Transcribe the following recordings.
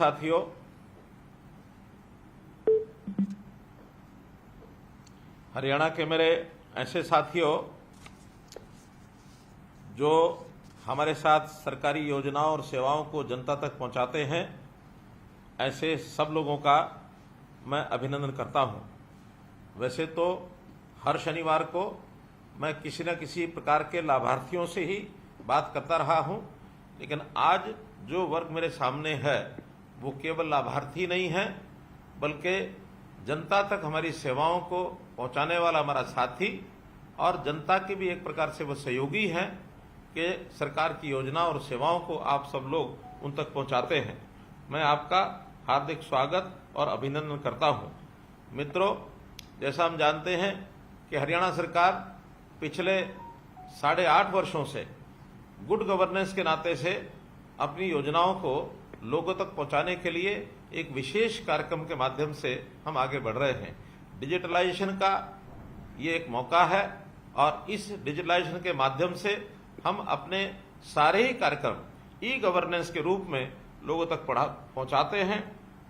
साथियों, हरियाणा के मेरे ऐसे साथियों जो हमारे साथ सरकारी योजनाओं और सेवाओं को जनता तक पहुंचाते हैं, ऐसे सब लोगों का मैं अभिनंदन करता हूं। वैसे तो हर शनिवार को मैं किसी न किसी प्रकार के लाभार्थियों से ही बात करता रहा हूं, लेकिन आज जो वर्ग मेरे सामने है वो केवल लाभार्थी नहीं है, बल्कि जनता तक हमारी सेवाओं को पहुंचाने वाला हमारा साथी और जनता के भी एक प्रकार से वो सहयोगी हैं कि सरकार की योजना और सेवाओं को आप सब लोग उन तक पहुंचाते हैं। मैं आपका हार्दिक स्वागत और अभिनंदन करता हूं। मित्रों, जैसा हम जानते हैं कि हरियाणा सरकार पिछले 8.5 वर्षों से गुड गवर्नेंस के नाते से अपनी योजनाओं को लोगों तक पहुंचाने के लिए एक विशेष कार्यक्रम के माध्यम से हम आगे बढ़ रहे हैं। डिजिटलाइजेशन का ये एक मौका है और इस डिजिटलाइजेशन के माध्यम से हम अपने सारे ही कार्यक्रम ई गवर्नेंस के रूप में लोगों तक पहुंचाते हैं।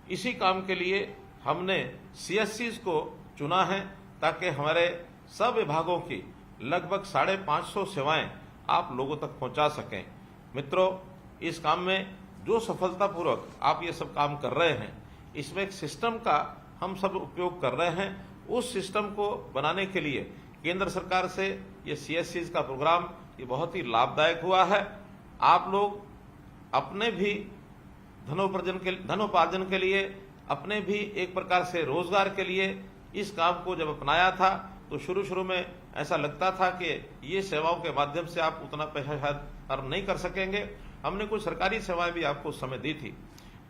इसी काम के लिए हमने CSCs को चुना है ताकि हमारे सब विभागों की लगभग 550 सेवाएं आप लोगों तक पहुंचा सकें। मित्रों, इस काम में जो सफलतापूर्वक आप ये सब काम कर रहे हैं, इसमें एक सिस्टम का हम सब उपयोग कर रहे हैं। उस सिस्टम को बनाने के लिए केंद्र सरकार से ये CSCs का प्रोग्राम ये बहुत ही लाभदायक हुआ है। आप लोग अपने भी धनोपार्जन के लिए, अपने भी एक प्रकार से रोजगार के लिए इस काम को जब अपनाया था तो शुरू में ऐसा लगता था कि ये सेवाओं के माध्यम से आप उतना पैसा शायद अर्न नहीं कर सकेंगे। हमने कुछ सरकारी सेवाएं भी आपको उस समय दी थी,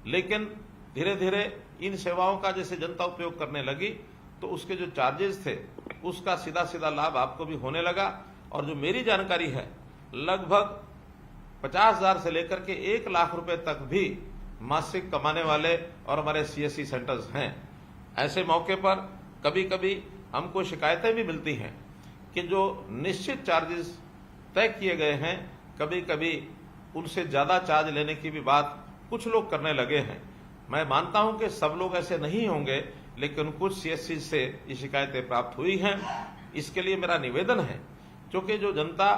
लेकिन धीरे धीरे इन सेवाओं का जैसे जनता उपयोग करने लगी तो उसके जो चार्जेस थे उसका सीधा सीधा लाभ आपको भी होने लगा। और जो मेरी जानकारी है, लगभग 50,000 से लेकर के 1 लाख रुपए तक भी मासिक कमाने वाले और हमारे CSC सेंटर्स हैं। ऐसे मौके पर कभी कभी हमको शिकायतें भी मिलती हैं कि जो निश्चित चार्जेस तय किए गए हैं, कभी कभी उनसे ज्यादा चार्ज लेने की भी बात कुछ लोग करने लगे हैं। मैं मानता हूं कि सब लोग ऐसे नहीं होंगे, लेकिन कुछ CSC से ये शिकायतें प्राप्त हुई हैं। इसके लिए मेरा निवेदन है, क्योंकि जो जनता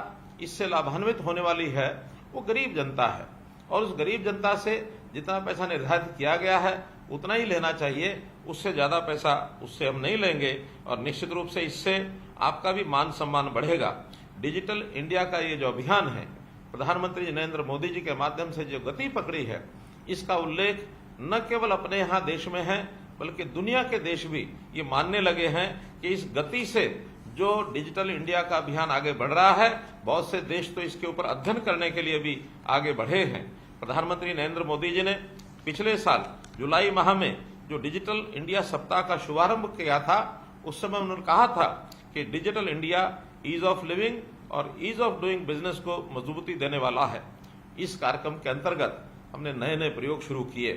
इससे लाभान्वित होने वाली है वो गरीब जनता है और उस गरीब जनता से जितना पैसा निर्धारित किया गया है उतना ही लेना चाहिए। उससे ज्यादा पैसा उससे हम नहीं लेंगे और निश्चित रूप से इससे आपका भी मान सम्मान बढ़ेगा। डिजिटल इंडिया का ये जो अभियान है, प्रधानमंत्री नरेंद्र मोदी जी के माध्यम से जो गति पकड़ी है, इसका उल्लेख न केवल अपने यहाँ देश में है, बल्कि दुनिया के देश भी ये मानने लगे हैं कि इस गति से जो डिजिटल इंडिया का अभियान आगे बढ़ रहा है, बहुत से देश तो इसके ऊपर अध्ययन करने के लिए भी आगे बढ़े हैं। प्रधानमंत्री नरेंद्र मोदी जी ने पिछले साल जुलाई माह में जो डिजिटल इंडिया सप्ताह का शुभारंभ किया था, उस समय उन्होंने कहा था कि digital India ease of living और ईज ऑफ डूइंग बिजनेस को मजबूती देने वाला है। इस कार्यक्रम के अंतर्गत हमने नए नए प्रयोग शुरू किए।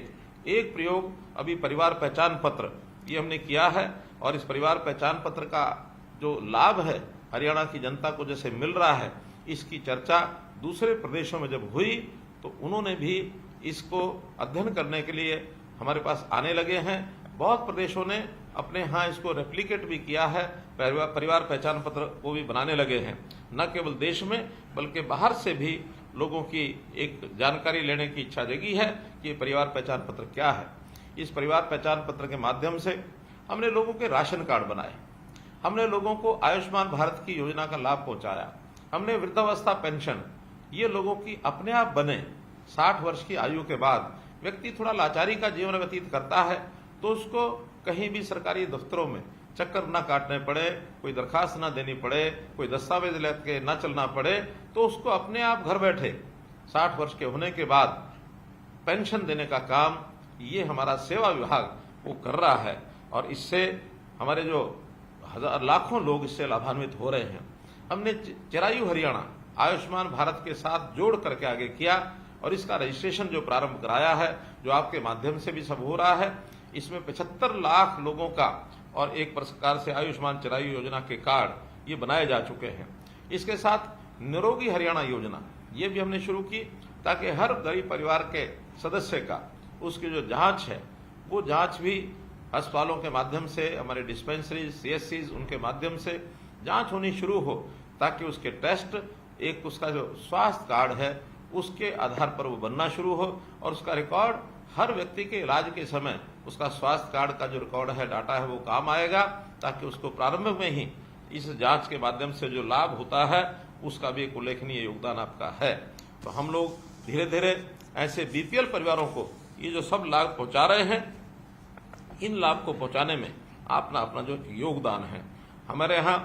एक प्रयोग अभी परिवार पहचान पत्र ये हमने किया है और इस परिवार पहचान पत्र का जो लाभ है हरियाणा की जनता को जैसे मिल रहा है, इसकी चर्चा दूसरे प्रदेशों में जब हुई तो उन्होंने भी इसको अध्ययन करने के लिए हमारे पास आने लगे हैं। बहुत प्रदेशों ने अपने यहाँ इसको रेप्लिकेट भी किया है, परिवार पहचान पत्र को भी बनाने लगे हैं। न केवल देश में बल्कि बाहर से भी लोगों की एक जानकारी लेने की इच्छा जगी है कि परिवार पहचान पत्र क्या है। इस परिवार पहचान पत्र के माध्यम से हमने लोगों के राशन कार्ड बनाए, हमने लोगों को आयुष्मान भारत की योजना का लाभ पहुंचाया, हमने वृद्धावस्था पेंशन ये लोगों की अपने आप बने। 60 वर्ष की आयु के बाद व्यक्ति थोड़ा लाचारी का जीवन व्यतीत करता है तो उसको कहीं भी सरकारी दफ्तरों में चक्कर न काटने पड़े, कोई दरखास्त न देनी पड़े, कोई दस्तावेज लेके न चलना पड़े, तो उसको अपने आप घर बैठे 60 वर्ष के होने के बाद पेंशन देने का काम ये हमारा सेवा विभाग वो कर रहा है और इससे हमारे जो लाखों लोग इससे लाभान्वित हो रहे हैं। हमने चिरायु हरियाणा आयुष्मान भारत के साथ जोड़ करके आगे किया और इसका रजिस्ट्रेशन जो प्रारंभ कराया है, जो आपके माध्यम से भी सब हो रहा है, इसमें 75 लाख लोगों का और एक प्रकार से आयुष्मान चिरायु योजना के कार्ड ये बनाए जा चुके हैं। इसके साथ निरोगी हरियाणा योजना ये भी हमने शुरू की ताकि हर गरीब परिवार के सदस्य का उसकी जो जांच है वो जांच भी अस्पतालों के माध्यम से, हमारे डिस्पेंसरी CSCs उनके माध्यम से जांच होनी शुरू हो, ताकि उसके टेस्ट, एक उसका जो स्वास्थ्य कार्ड है उसके आधार पर वो बनना शुरू हो, और उसका रिकॉर्ड हर व्यक्ति के इलाज के समय उसका स्वास्थ्य कार्ड का जो रिकॉर्ड है, डाटा है, वो काम आएगा, ताकि उसको प्रारंभ में ही इस जांच के माध्यम से जो लाभ होता है उसका भी एक उल्लेखनीय योगदान आपका है। तो हम लोग धीरे धीरे ऐसे BPL परिवारों को ये जो सब लाभ पहुंचा रहे हैं, इन लाभ को पहुंचाने में अपना अपना जो योगदान है। हमारे यहाँ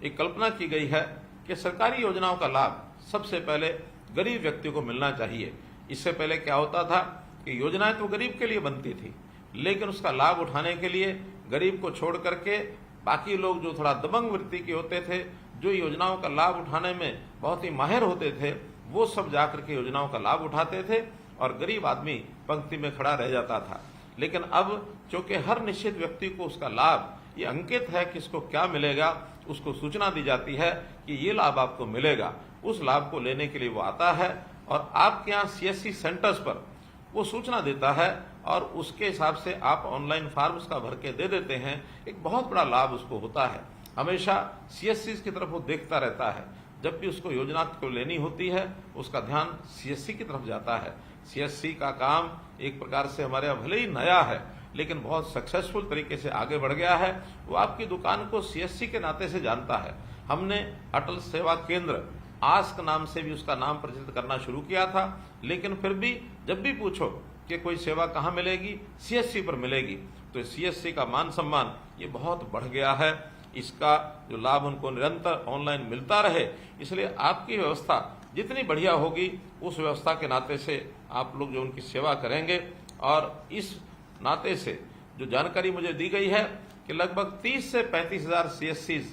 एक कल्पना की गई है कि सरकारी योजनाओं का लाभ सबसे पहले गरीब व्यक्ति को मिलना चाहिए। इससे पहले क्या होता था कि योजनाएं तो गरीब के लिए बनती थी, लेकिन उसका लाभ उठाने के लिए गरीब को छोड़ करके बाकी लोग जो थोड़ा दबंग वृत्ति के होते थे, जो योजनाओं का लाभ उठाने में बहुत ही माहिर होते थे, वो सब जाकर के योजनाओं का लाभ उठाते थे और गरीब आदमी पंक्ति में खड़ा रह जाता था। लेकिन अब चूंकि हर निश्चित व्यक्ति को उसका लाभ, ये अंकित है कि इसको क्या मिलेगा, उसको सूचना दी जाती है कि ये लाभ आपको मिलेगा। उस लाभ को लेने के लिए वो आता है और आपके यहाँ CSC सेंटर्स पर वो सूचना देता है, और उसके हिसाब से आप ऑनलाइन फॉर्म उसका भर के दे देते हैं। एक बहुत बड़ा लाभ उसको होता है। हमेशा CSCs की तरफ वो देखता रहता है। जब भी उसको योजना को लेनी होती है, उसका ध्यान CSC की तरफ जाता है। CSC का काम एक प्रकार से हमारे यहाँ भले ही नया है, लेकिन बहुत सक्सेसफुल तरीके से आगे बढ़ गया है। वो आपकी दुकान को CSC के नाते से जानता है। हमने अटल सेवा केंद्र आस्क नाम से भी उसका नाम प्रचलित करना शुरू किया था, लेकिन फिर भी जब भी पूछो कि कोई सेवा कहाँ मिलेगी, CSC पर मिलेगी। तो CSC का मान सम्मान ये बहुत बढ़ गया है। इसका जो लाभ उनको निरंतर ऑनलाइन मिलता रहे, इसलिए आपकी व्यवस्था जितनी बढ़िया होगी, उस व्यवस्था के नाते से आप लोग जो उनकी सेवा करेंगे। और इस नाते से जो जानकारी मुझे दी गई है कि लगभग 30 से 35 हजार CSCs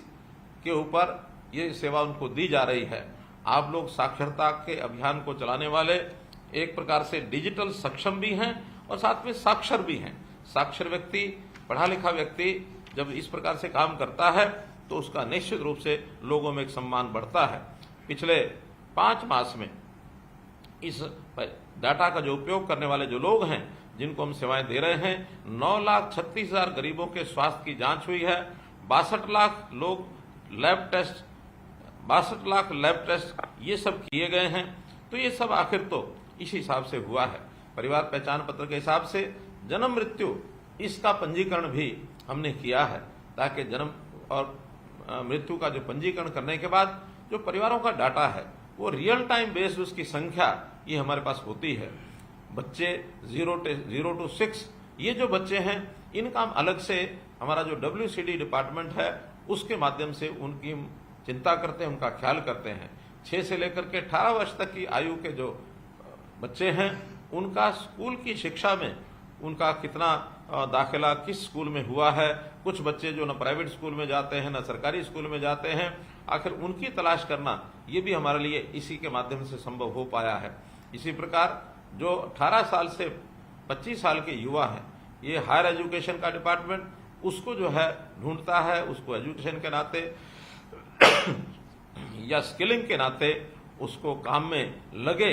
के ऊपर ये सेवा उनको दी जा रही है। आप लोग साक्षरता के अभियान को चलाने वाले एक प्रकार से डिजिटल सक्षम भी हैं और साथ में साक्षर भी हैं। साक्षर व्यक्ति, पढ़ा लिखा व्यक्ति जब इस प्रकार से काम करता है तो उसका निश्चित रूप से लोगों में एक सम्मान बढ़ता है। पिछले 5 मास में इस डाटा का जो उपयोग करने वाले जो लोग हैं, जिनको हम सेवाएं दे रहे हैं, 9,36,000 गरीबों के स्वास्थ्य की जांच हुई है। 62 लाख लोग lab test, 62 lakh lab test ये सब किए गए हैं। तो ये सब आखिर तो इस हिसाब से हुआ है। परिवार पहचान पत्र के हिसाब से जन्म मृत्यु इसका पंजीकरण भी हमने किया है, ताकि जन्म और मृत्यु का जो पंजीकरण करने के बाद जो परिवारों का डाटा है वो रियल टाइम बेस्ड उसकी संख्या ये हमारे पास होती है। बच्चे 0 to 6 ये जो बच्चे हैं, इनका हम अलग से हमारा जो WCD डिपार्टमेंट है उसके माध्यम से उनकी चिंता करते हैं, उनका ख्याल करते हैं। 6 से लेकर के 18 वर्ष तक की आयु के जो बच्चे हैं, उनका स्कूल की शिक्षा में उनका कितना दाखिला किस स्कूल में हुआ है। कुछ बच्चे जो न प्राइवेट स्कूल में जाते हैं, न सरकारी स्कूल में जाते हैं, आखिर उनकी तलाश करना ये भी हमारे लिए इसी के माध्यम से संभव हो पाया है। इसी प्रकार जो 18 साल से 25 साल के युवा हैं, ये हायर एजुकेशन का डिपार्टमेंट उसको जो है ढूंढता है, उसको एजुकेशन के नाते या स्किलिंग के नाते उसको काम में लगे,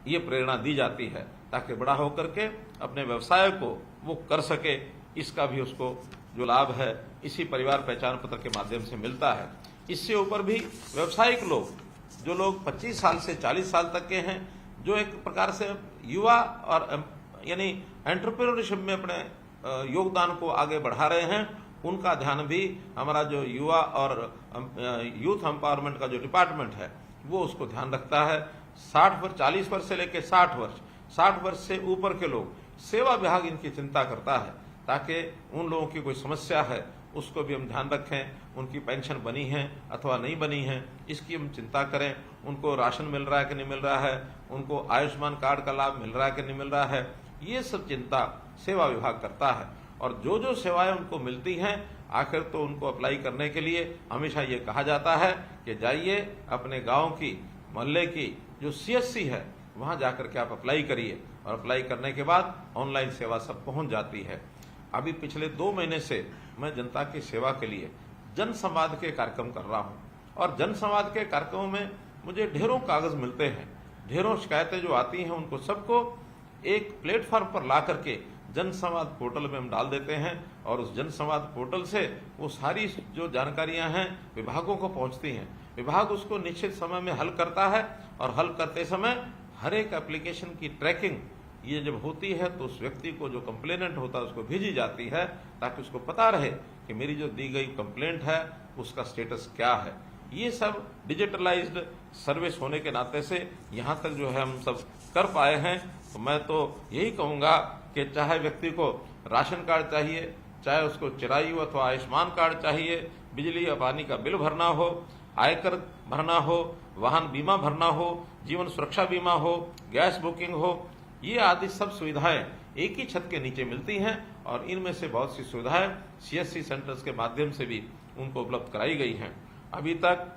ये प्रेरणा दी जाती है, ताकि बड़ा होकर के अपने व्यवसाय को वो कर सके। इसका भी उसको जो लाभ है इसी परिवार पहचान पत्र के माध्यम से मिलता है। इससे ऊपर भी व्यावसायिक लोग, जो लोग 25 साल से 40 साल तक के हैं, जो एक प्रकार से युवा और यानी एंटरप्रेन्योरशिप में अपने योगदान को आगे बढ़ा रहे हैं, उनका ध्यान भी हमारा जो युवा और यूथ एम्पावरमेंट का जो डिपार्टमेंट है वो उसको ध्यान रखता है। 40 वर्ष से लेकर 60 वर्ष से ऊपर के लोग, सेवा विभाग इनकी चिंता करता है, ताकि उन लोगों की कोई समस्या है उसको भी हम ध्यान रखें। उनकी पेंशन बनी है अथवा नहीं बनी है, इसकी हम चिंता करें। उनको राशन मिल रहा है कि नहीं मिल रहा है, उनको आयुष्मान कार्ड का लाभ मिल रहा है कि नहीं मिल रहा है, ये सब चिंता सेवा विभाग करता है। और जो जो सेवाएं उनको मिलती हैं, आखिर तो उनको अप्लाई करने के लिए हमेशा ये कहा जाता है कि जाइए अपने गांव की, मोहल्ले की जो CSC है वहां जाकर के आप अप्लाई करिए, और अप्लाई करने के बाद ऑनलाइन सेवा सब पहुंच जाती है। अभी पिछले 2 महीने से मैं जनता की सेवा के लिए जन संवाद के कार्यक्रम कर रहा हूं, और जन संवाद के कार्यक्रमों में मुझे ढेरों कागज मिलते हैं, ढेरों शिकायतें जो आती हैं, उनको सबको एक प्लेटफॉर्म पर ला करके जन संवाद पोर्टल में हम डाल देते हैं और उस जन संवाद पोर्टल से वो सारी जो जानकारियां हैं विभागों को पहुंचती हैं। विभाग उसको निश्चित समय में हल करता है और हल करते समय हर एक एप्लीकेशन की ट्रैकिंग ये जब होती है तो उस व्यक्ति को जो कंप्लेनेंट होता है उसको भेजी जाती है ताकि उसको पता रहे कि मेरी जो दी गई कंप्लेंट है उसका स्टेटस क्या है। ये सब डिजिटलाइज्ड सर्विस होने के नाते से यहाँ तक जो है हम सब कर पाए हैं। तो मैं तो यही कहूँगा कि चाहे व्यक्ति को राशन कार्ड चाहिए, चाहे उसको चिरायु अथवा आयुष्मान कार्ड चाहिए, बिजली या पानी का बिल भरना हो, आयकर भरना हो, वाहन बीमा भरना हो, जीवन सुरक्षा बीमा हो, गैस बुकिंग हो, ये आदि सब सुविधाएं एक ही छत के नीचे मिलती हैं और इनमें से बहुत सी सुविधाएं सीएससी सेंटर्स के माध्यम से भी उनको उपलब्ध कराई गई हैं। अभी तक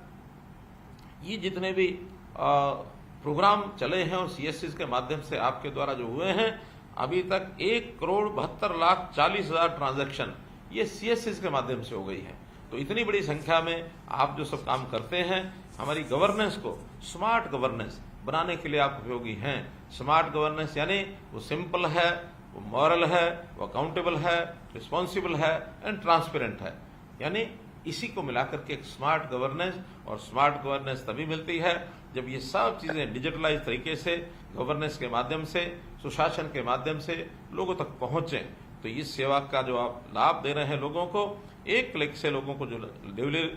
ये जितने भी प्रोग्राम चले हैं और सीएससी के माध्यम से आपके द्वारा जो हुए हैं, अभी तक 1,72,40,000 ट्रांजैक्शन ये सीएससी के माध्यम से हो गई है। तो इतनी बड़ी संख्या में आप जो सब काम करते हैं, हमारी गवर्नेंस को स्मार्ट गवर्नेंस बनाने के लिए आप उपयोगी हैं। स्मार्ट गवर्नेंस यानी वो सिंपल है, वो मॉरल है, वो अकाउंटेबल है, रिस्पॉन्सिबल है एंड ट्रांसपेरेंट है। यानी इसी को मिलाकर के एक स्मार्ट गवर्नेंस, और स्मार्ट गवर्नेंस तभी मिलती है जब ये सब चीजें डिजिटलाइज तरीके से गवर्नेंस के माध्यम से, सुशासन के माध्यम से लोगों तक पहुंचे। तो इस सेवा का जो आप लाभ दे रहे हैं लोगों को, एक क्लिक से लोगों को जो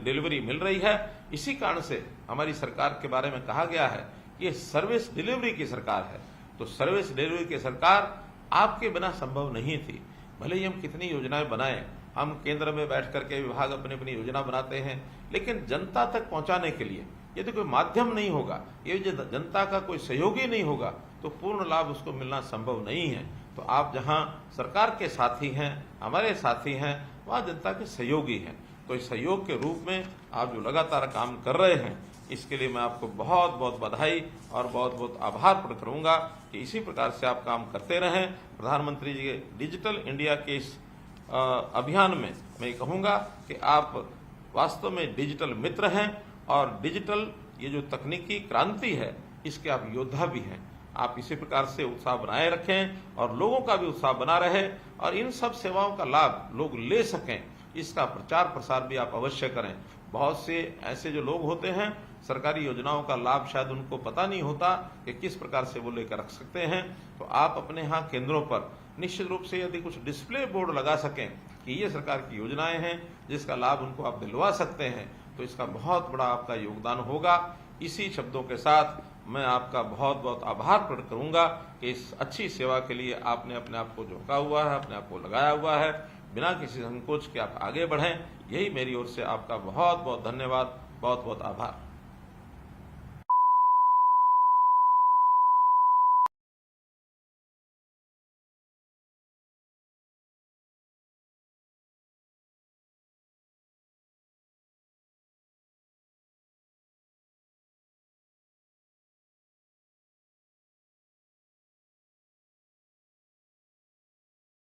डिलीवरी मिल रही है, इसी कारण से हमारी सरकार के बारे में कहा गया है कि ये सर्विस डिलीवरी की सरकार है। तो सर्विस डिलीवरी की सरकार आपके बिना संभव नहीं थी। भले ही हम कितनी योजनाएं बनाएं, हम केंद्र में बैठ करके विभाग अपनी अपनी योजना बनाते हैं, लेकिन जनता तक पहुंचाने के लिए यदि कोई माध्यम नहीं होगा, ये जनता का कोई सहयोगी नहीं होगा, तो पूर्ण लाभ उसको मिलना संभव नहीं है। तो आप जहां सरकार के साथी हैं, हमारे साथी हैं, वहां जनता के सहयोगी हैं। तो इस सहयोग के रूप में आप जो लगातार काम कर रहे हैं, इसके लिए मैं आपको बहुत बहुत बधाई और बहुत बहुत आभार प्रकट करूंगा कि इसी प्रकार से आप काम करते रहें। प्रधानमंत्री जी के डिजिटल इंडिया के इस अभियान में मैं कहूंगा कि आप वास्तव में डिजिटल मित्र हैं और डिजिटल ये जो तकनीकी क्रांति है इसके आप योद्धा भी हैं। आप इसी प्रकार से उत्साह बनाए रखें और लोगों का भी उत्साह बना रहे और इन सब सेवाओं का लाभ लोग ले सकें, इसका प्रचार प्रसार भी आप अवश्य करें। बहुत से ऐसे जो लोग होते हैं, सरकारी योजनाओं का लाभ शायद उनको पता नहीं होता कि किस प्रकार से वो लेकर रख सकते हैं। तो आप अपने यहाँ केंद्रों पर निश्चित रूप से यदि कुछ डिस्प्ले बोर्ड लगा सकें कि ये सरकार की योजनाएं हैं जिसका लाभ उनको आप दिलवा सकते हैं, तो इसका बहुत बड़ा आपका योगदान होगा। इसी शब्दों के साथ मैं आपका बहुत बहुत आभार प्रकट करूंगा कि इस अच्छी सेवा के लिए आपने अपने आप को झोंका हुआ है, अपने आप को लगाया हुआ है, बिना किसी संकोच के आप आगे बढ़ें। यही मेरी ओर से आपका बहुत बहुत धन्यवाद, बहुत बहुत आभार।